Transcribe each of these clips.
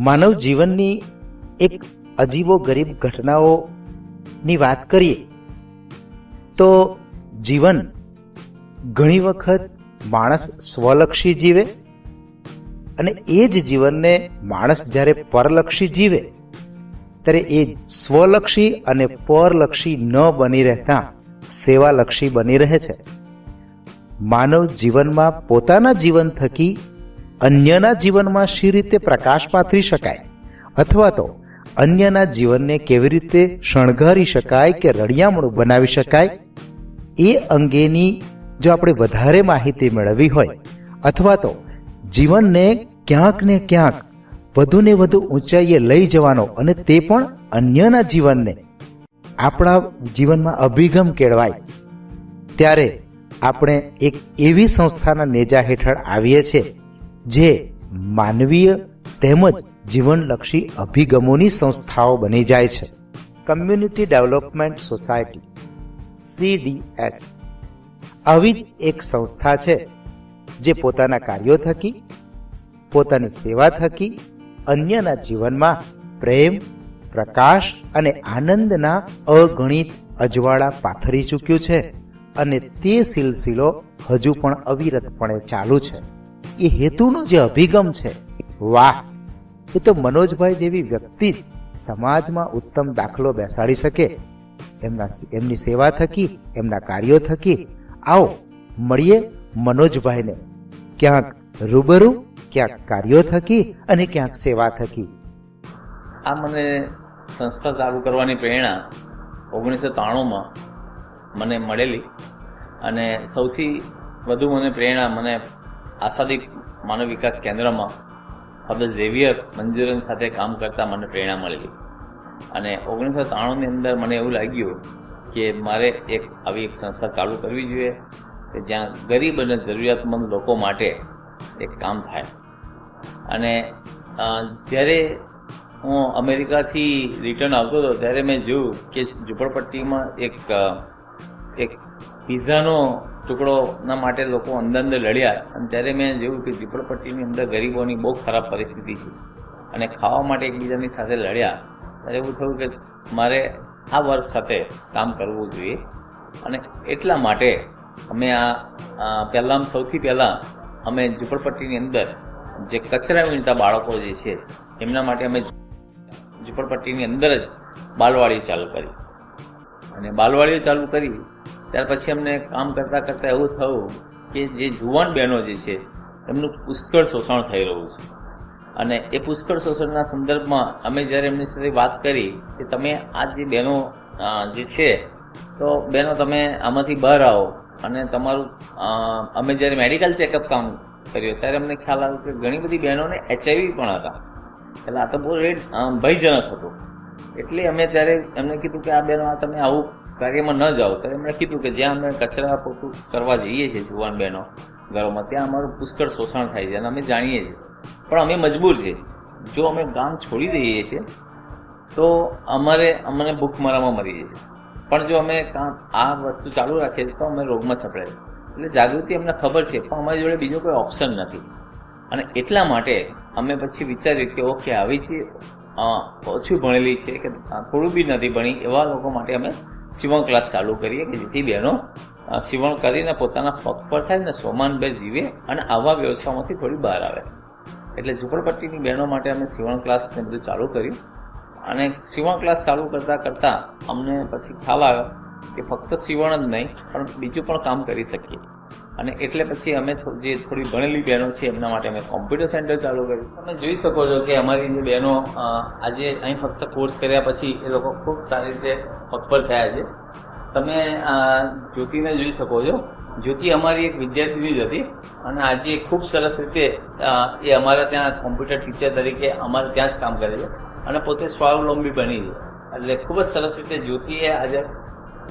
માનવ જીવનની એક અજીબો ગરીબ ઘટનાઓની વાત કરીએ તો જીવન ઘણી વખત માણસ સ્વલક્ષી જીવે અને એ જ જીવનને માણસ જ્યારે પરલક્ષી જીવે ત્યારે એ સ્વલક્ષી અને પરલક્ષી ન બની રહેતા સેવાલક્ષી બની રહે છે. માનવ જીવનમાં પોતાના જીવન થકી અન્યના જીવનમાં શી રીતે પ્રકાશ પાથરી શકાય અથવા તો અન્યના જીવનને કેવી રીતે શણગારી શકાય કે રળિયામણું બનાવી શકાય એ અંગેની જો આપણે વધારે માહિતી મેળવવી હોય અથવા તો જીવનને ક્યાંક ને ક્યાંક વધુ ને વધુ ઊંચાઈએ લઈ જવાનો અને તે પણ અન્યના જીવનને આપણા જીવનમાં અભિગમ કેળવાય ત્યારે આપણે એક એવી સંસ્થાના નેજા હેઠળ આવીએ છીએ જે માનવીય તેમજ જીવનલક્ષી અભિગમોની સંસ્થાઓ બની જાય છે. કમ્યુનિટી ડેવલપમેન્ટ સોસાયટી CDS આવી જ એક સંસ્થા છે જે પોતાના કાર્યો થકી પોતાની સેવા થકી અન્યના જીવનમાં પ્રેમ, પ્રકાશ અને આનંદના અગણિત અજવાળા પાથરી ચૂક્યું છે અને તે સિલસિલો હજુ પણ અવિરતપણે ચાલુ છે. એ હેતુનો જે અભિગમ છે, વાહ! એ તો મનોજભાઈ જેવી વ્યક્તિ જ સમાજમાં ઉત્તમ દાખલો બેસાડી શકે એમની સેવા થકી, એમના કાર્યો થકી. આવો મળીએ મનોજભાઈને, ક્યાંક રૂબરૂ, ક્યાંક કાર્યો થકી અને ક્યાંક સેવા થકી. આ મને સંસ્થા ચાલુ કરવાની પ્રેરણા 1993માં મને મળેલી અને સૌથી વધુ મને પ્રેરણા મને આશાદીપ માનવ વિકાસ કેન્દ્રમાં ફાધર ઝેવિયર મંજુરન સાથે કામ કરતા મને પ્રેરણા મળેલી અને 1993ની અંદર મને એવું લાગ્યું કે મારે આવી એક સંસ્થા ચાલુ કરવી જોઈએ કે જ્યાં ગરીબ અને જરૂરિયાતમંદ લોકો માટે એક કામ થાય. અને જ્યારે હું અમેરિકાથી રિટર્ન આવતો હતો ત્યારે મેં જોયું કે ઝૂંપડપટ્ટીમાં એક પિઝાનો ટુકડોના માટે લોકો અંદર લડ્યા અને ત્યારે મેં જોયું કે ઝૂંપડપટ્ટીની અંદર ગરીબોની બહુ ખરાબ પરિસ્થિતિ છે અને ખાવા માટે એકબીજાની સાથે લડ્યા. ત્યારે એવું થયું કે મારે આ વર્ગ સાથે કામ કરવું જોઈએ અને એટલા માટે અમે સૌથી પહેલાં અમે ઝૂંપડપટ્ટીની અંદર જે કચરા વીણતા બાળકો જે છે એમના માટે અમે ઝૂંપડપટ્ટીની અંદર જ બાલવાડી ચાલુ કરી અને બાલવાડીઓ ચાલુ કરી ત્યાર પછી અમને કામ કરતાં કરતાં એવું થયું કે જે જુવાન બહેનો જે છે એમનું પુષ્કળ શોષણ થઈ રહ્યું છે અને એ પુષ્કળ શોષણના સંદર્ભમાં અમે જ્યારે એમની સાથે વાત કરી કે તમે આ જે બહેનો જે છે તો બહેનો તમે આમાંથી બહાર આવો અને તમારું અમે જ્યારે મેડિકલ ચેકઅપ કામ કર્યું ત્યારે અમને ખ્યાલ આવ્યો કે ઘણી બધી બહેનોને HIV પણ હતા. એટલે આ તો બહુ ભયજનક હતું. એટલે અમે ત્યારે એમને કીધું કે આ બહેનો તમે આવું કાર્યમાં ન જાઓ. ત્યારે એમણે કીધું કે જ્યાં અમે કચરા પોતું કરવા જઈએ છીએ જુવાન બહેનો ઘરોમાં ત્યાં અમારું પુષ્કળ શોષણ થાય છે અને અમે જાણીએ છીએ પણ અમે મજબૂર છીએ. જો અમે ગામ છોડી દઈએ છીએ તો અમને ભૂખમરામાં મરી જઈએ પણ જો અમે આ વસ્તુ ચાલુ રાખીએ તો અમે રોગમાં સપડાય. એટલે જાગૃતિ અમને ખબર છે પણ અમારી જોડે બીજો કોઈ ઓપ્શન નથી અને એટલા માટે અમે પછી વિચાર્યું કે ઓકે આવી જે ઓછું ભણેલી છે કે થોડું બી નથી ભણી એવા લોકો માટે અમે સીવણ ક્લાસ ચાલુ કરીએ કે જેથી બહેનો સીવણ કરીને પોતાના પગ પર થાય ને સ્વમાનભેર જીવે અને આવા વ્યવસાયમાંથી થોડી બહાર આવે. એટલે ઝૂંપડપટ્ટીની બહેનો માટે અમે સીવણ ક્લાસ ને બધું ચાલુ કર્યું અને સીવણ ક્લાસ ચાલુ કરતાં અમને પછી ખ્યાલ આવ્યો કે ફક્ત સીવણ જ નહીં પણ બીજું પણ કામ કરી શકીએ અને એટલે પછી અમે જે થોડી ભણેલી બહેનો છે એમના માટે અમે કોમ્પ્યુટર સેન્ટર ચાલુ કર્યું. તમે જોઈ શકો છો કે અમારી જે બહેનો આજે અહીં ફક્ત કોર્સ કર્યા પછી એ લોકો ખૂબ સારી રીતે પગભર થયા છે. તમે જ્યોતિને જોઈ શકો છો. જ્યોતિ અમારી એક વિદ્યાર્થીની જ હતી અને આજે ખૂબ સરસ રીતે એ અમારા ત્યાં કોમ્પ્યુટર ટીચર તરીકે અમારે ત્યાં જ કામ કરે છે અને પોતે સ્વાવલંબી બની છે. એટલે ખૂબ જ સરસ રીતે જ્યોતિએ આજે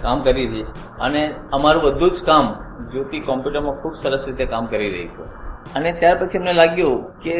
કામ કરી છે અને અમારું બધું જ કામ જ્યોતિ કોમ્પ્યુટરમાં ખૂબ સરસ રીતે કામ કરી રહી છે. અને ત્યાર પછી અમને લાગ્યું કે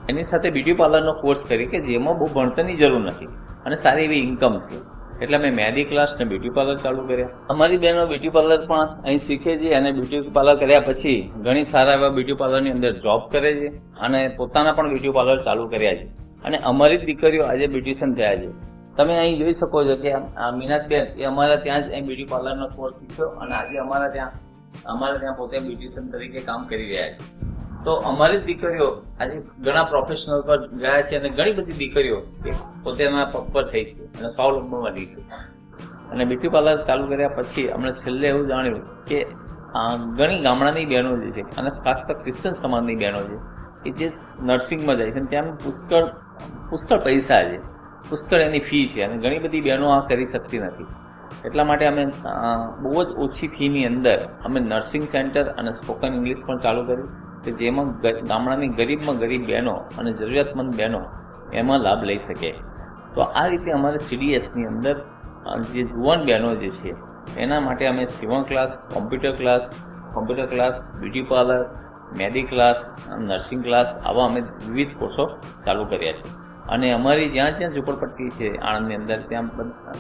એની સાથે બ્યુટી પાર્લરનો કોર્સ કરી કે જેમાં બહુ ભણતરની જરૂર નથી અને સારી એવી ઇન્કમ છે. એટલે અમે મહેંદી ક્લાસ ને બ્યુટી પાર્લર ચાલુ કર્યા. અમારી બહેનો બ્યુટી પાર્લર પણ અહીં શીખે છે અને બ્યુટી પાર્લર કર્યા પછી ઘણી સારા એવા બ્યુટી પાર્લરની અંદર જોબ કરે છે અને પોતાના પણ બ્યુટી પાર્લર ચાલુ કર્યા છે. અને અમારી જ દીકરીઓ આજે બ્યુટિશિયન થયા છે. તમે અહીં જોઈ શકો છો કે આ મીનાતબેન એ અમારા ત્યાં જ અહીં બ્યુટી પાર્લરનો કોર્સ શીખ્યો અને આજે અમારા ત્યાં પોતે બ્યુટિશિયન તરીકે કામ કરી રહ્યા છે. તો અમારી જ દીકરીઓ આજે ઘણા પ્રોફેશનલ પર ગયા છે અને ઘણી બધી દીકરીઓ પોતાના પગ પર થઈ છે અને સ્વાવલંબન બની છે. અને બ્યુટી પાર્લર ચાલુ કર્યા પછી અમને છેલ્લે એવું જાણ્યું કે ઘણી ગામડાની બહેનો જે છે અને ખાસ તો ક્રિશ્ચન સમાજની બહેનો છે કે જે નર્સિંગમાં જાય છે અને ત્યાં પુષ્કળ પૈસા છે, પુષ્કળ એની ફી છે અને ઘણી બધી બહેનો આ કરી શકતી નથી. એટલા માટે અમે બહુ જ ઓછી ફીની અંદર અમે નર્સિંગ સેન્ટર અને સ્પોકન ઇંગ્લિશ પણ ચાલુ કર્યું કે જેમાં ગામડાની ગરીબમાં ગરીબ બહેનો અને જરૂરિયાતમંદ બહેનો એમાં લાભ લઈ શકે. તો આ રીતે અમારે CDSની અંદર જે જુવાન બહેનો જે છે એના માટે અમે સીવણ class, computer class, beauty parlour, mehndi class, nursing class આવા અમે વિવિધ કોર્સો ચાલુ કર્યા છે. અને અમારી જ્યાં ઝૂંપડપટ્ટી છે આણંદની અંદર ત્યાં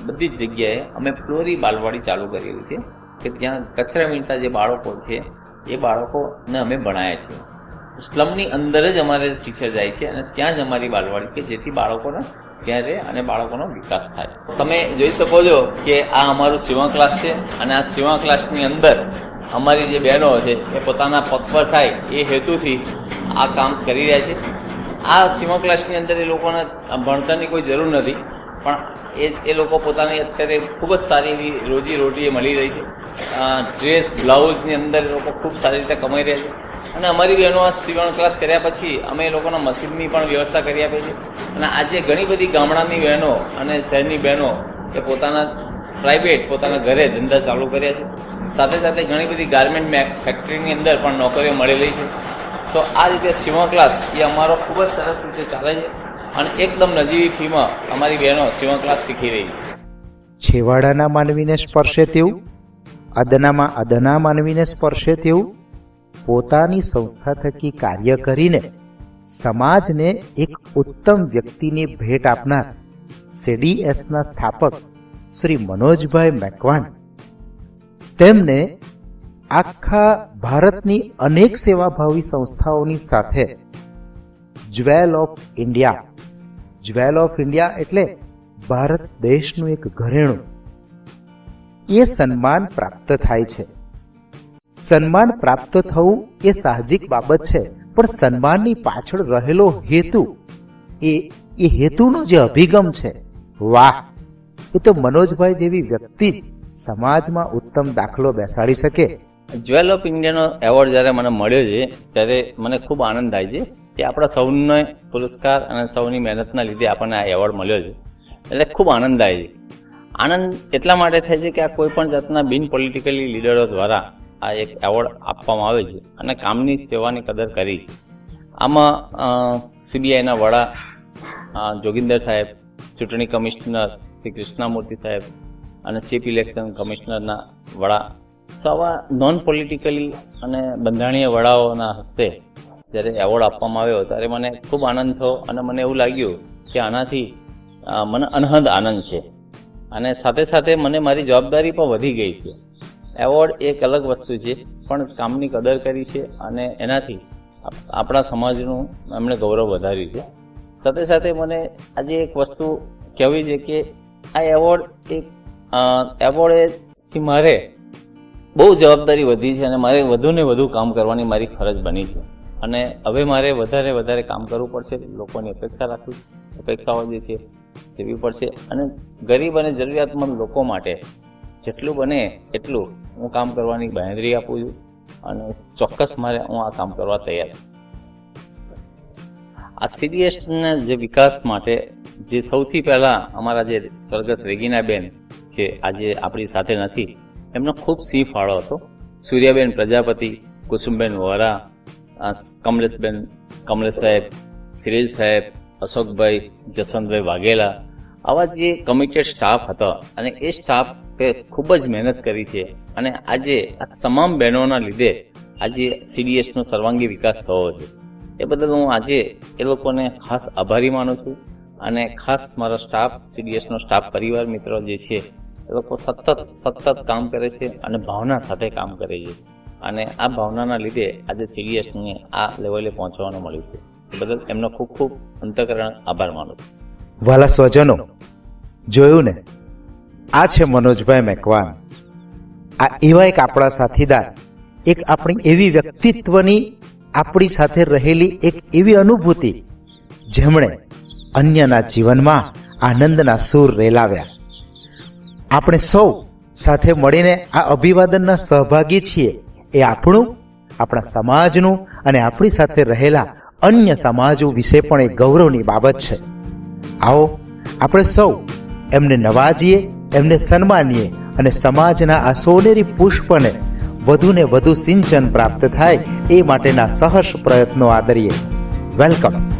બધી જ જગ્યાએ અમે ફ્લોરી બાલવાડી ચાલુ કરેલી છે કે ત્યાં કચરા વીણતા જે બાળકો છે એ બાળકોને અમે ભણાયા છે. સ્લમની અંદર જ અમારે ટીચર જાય છે અને ત્યાં જ અમારી બાલવાડી કે જેથી બાળકોને ત્યાં રહે અને બાળકોનો વિકાસ થાય. તમે જોઈ શકો છો કે આ અમારું સીવણ ક્લાસ છે અને આ સીવણ ક્લાસની અંદર અમારી જે બહેનો છે એ પોતાના પગ પર થાય એ હેતુથી આ કામ કરી રહ્યા છે. આ સીવણ ક્લાસની અંદર એ લોકોને ભણતરની કોઈ જરૂર નથી, પણ એ લોકો પોતાની અત્યારે ખૂબ જ સારી એવી રોજી મળી રહી છે. ડ્રેસ, બ્લાઉઝની અંદર એ લોકો ખૂબ સારી રીતે કમાઈ રહ્યા છે. અને અમારી બહેનો આ સીવણ ક્લાસ કર્યા પછી અમે એ લોકોના મશીનની પણ વ્યવસ્થા કરી આપી છે. અને આજે ઘણી બધી ગામડાની બહેનો અને શહેરની બહેનો એ પોતાના ઘરે ધંધા ચાલુ કર્યા છે. સાથે સાથે ઘણી બધી ગાર્મેન્ટ ફેક્ટરીની અંદર પણ નોકરીઓ મળી રહી છે. તો આ રીતે સીવણ ક્લાસ એ અમારો ખૂબ જ સરસ રીતે ચાલે છે અને એકદમ નજીવી ફીમાં અમારી બહેનો સીવણ ક્લાસ શીખી રહી છે. છેવાડાના માનવીને સ્પર્શે તેવું, અદનામાં અદના માનવીને સ્પર્શે તેવું પોતાની સંસ્થા થકી કાર્ય કરીને સમાજને એક ઉત્તમ વ્યક્તિની ભેટ આપનાર CDSના સ્થાપક શ્રી મનોજભાઈ મેકવાન તેમને આખા ભારતની અનેક સેવાભાવી સંસ્થાઓની સાથે જ્વેલ ઓફ ઇન્ડિયા એટલે ભારત દેશનું એક ઘરેણું, એ સન્માન પ્રાપ્ત થાય છે. સન્માન પ્રાપ્ત થવું એ સાહજિક બાબત છે, પણ સન્માનની પાછળ રહેલો હેતુ, એ હેતુનો જે અભિગમ છે, વાહ! એ તો મનોજભાઈ જેવી વ્યક્તિ જ સમાજમાં ઉત્તમ દાખલો બેસાડી શકે. જ્વેલ ઓફ ઇન્ડિયાનો એવોર્ડ જ્યારે મને મળ્યો છે ત્યારે મને ખૂબ આનંદ થાય છે કે આપણા સૌનો પુરસ્કાર અને સૌની મહેનતના લીધે આપણને આ એવોર્ડ મળ્યો છે. એટલે ખૂબ આનંદ થાય છે. આનંદ એટલા માટે થાય છે કે આ કોઈ પણ જાતના બિન પોલિટિકલી લીડરો દ્વારા આ એક એવોર્ડ આપવામાં આવે છે અને કામની સેવાની કદર કરી છે. આમાં CBIના વડા જોગિંદર સાહેબ, ચૂંટણી કમિશનર શ્રી કૃષ્ણામૂર્તિ સાહેબ અને ચીફ ઇલેક્શન કમિશનરના વડા, આવા નોન પોલિટિકલી અને બંધારણીય વડાઓના હસ્તે જ્યારે એવોર્ડ આપવામાં આવ્યો ત્યારે મને ખૂબ આનંદ થયો અને મને એવું લાગ્યું કે આનાથી મને અનહદ આનંદ છે અને સાથે સાથે મને મારી જવાબદારી પણ વધી ગઈ છે. એવોર્ડ એક અલગ વસ્તુ છે, પણ કામની કદર કરી છે અને એનાથી આપણા સમાજનું એમણે ગૌરવ વધાર્યું છે. સાથે સાથે મને આજે એક વસ્તુ કહેવી છે કે આ એવોર્ડથી મારે બહુ જવાબદારી વધી છે અને મારે વધુને વધુ કામ કરવાની મારી ફરજ બની છે અને હવે મારે વધારે કામ કરવું પડશે. લોકોની અપેક્ષાઓ જે છે સેવી પડશે અને ગરીબ અને જરૂરિયાતમંદ લોકો માટે જેટલું બને એટલું હું કામ કરવાની બાંહેધરી આપું છું અને ચોક્કસ હું આ કામ કરવા તૈયાર છું. આ CDSના જે વિકાસ માટે જે સૌથી પહેલાં અમારા જે સ્વર્ગસ્થ રેગીનાબેન છે આજે આપણી સાથે નથી, એમનો ખૂબ સિંહ ફાળો હતો. સૂર્યાબેન પ્રજાપતિ, કુસુમબેન વોરા, કમલેશ સાહેબ, સિરીલ સાહેબ, અશોકભાઈ, જસવંતભાઈ વાઘેલા, આવા જે કમિટેડ સ્ટાફ હતો અને એ સ્ટાફ ખૂબ જ મહેનત કરી છે અને આજે આ તમામ બહેનોના લીધે આજે CDSનો સર્વાંગી વિકાસ થયો છે. એ બદલ હું આજે એ લોકોને ખાસ આભારી માનું છું અને ખાસ મારો સ્ટાફ, CDSનો સ્ટાફ પરિવાર મિત્રો જે છે એ લોકો સતત કામ કરે છે અને ભાવના સાથે કામ કરે છે. અને આ ભાવનાના લીધે આજે CDSને આ લેવલે પહોંચવાનું મળ્યું છે. એ બદલ એમનો ખૂબ ખૂબ અંતઃકરણ આભાર માનું છું. વાલા સ્વજનો, જોયું ને, આ છે મનોજભાઈ મેકવાન. આ એવા એક આપણા સાથીદાર, એક આપણી એવી વ્યક્તિત્વની આપણી સાથે રહેલી એક એવી અનુભૂતિ જેમણે અન્યના જીવનમાં આનંદના સૂર રેલાવ્યા. આપણે સૌ સાથે મળીને આ અભિવાદનના સહભાગી છીએ. એ આપણું, આપણા સમાજનું અને આપણી સાથે રહેલા અન્ય સમાજો વિશે પણ એક ગૌરવની બાબત છે. આવો આપણે સૌ એમને નવાજીએ, એમને સન્માનીએ અને સમાજના આ સોનેરી પુષ્પને વધુને વધુ સિંચન પ્રાપ્ત થાય એ માટેના સહર્ષ પ્રયત્નો આદરીએ. વેલકમ.